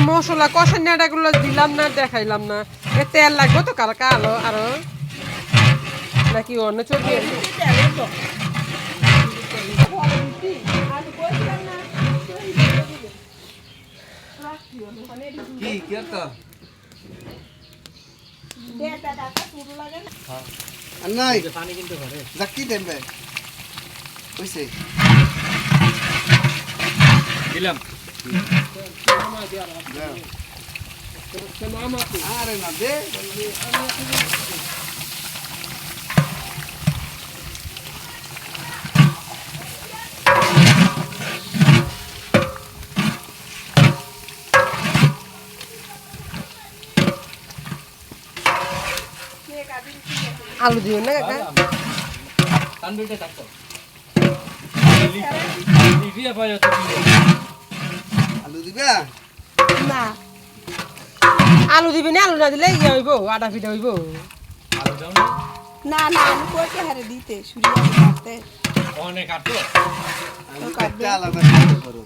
মশলা কষানিয়াটা গুলো দিলাম না দেখাইলাম না এ তেল লাগবে তো কালকা আলো আরো নাকি অন্য চর্বি কি করতো নাই পানি কিনতে পারে জাকি দেবে কইছে দিলাম আরে না দে আলু দিও না কাকা তান্দুরিতে থাকতো লিভিয়া পায় তো আলু দিবা না আলু দিবি না আলু না দিলে ইয়ে হইব আটা পিঠা হইব আলু দাও না না আমি কইতে হারে দিতে সুরিয়া কাটতে অনেক কাটতো আলু কাটতে আলাদা করো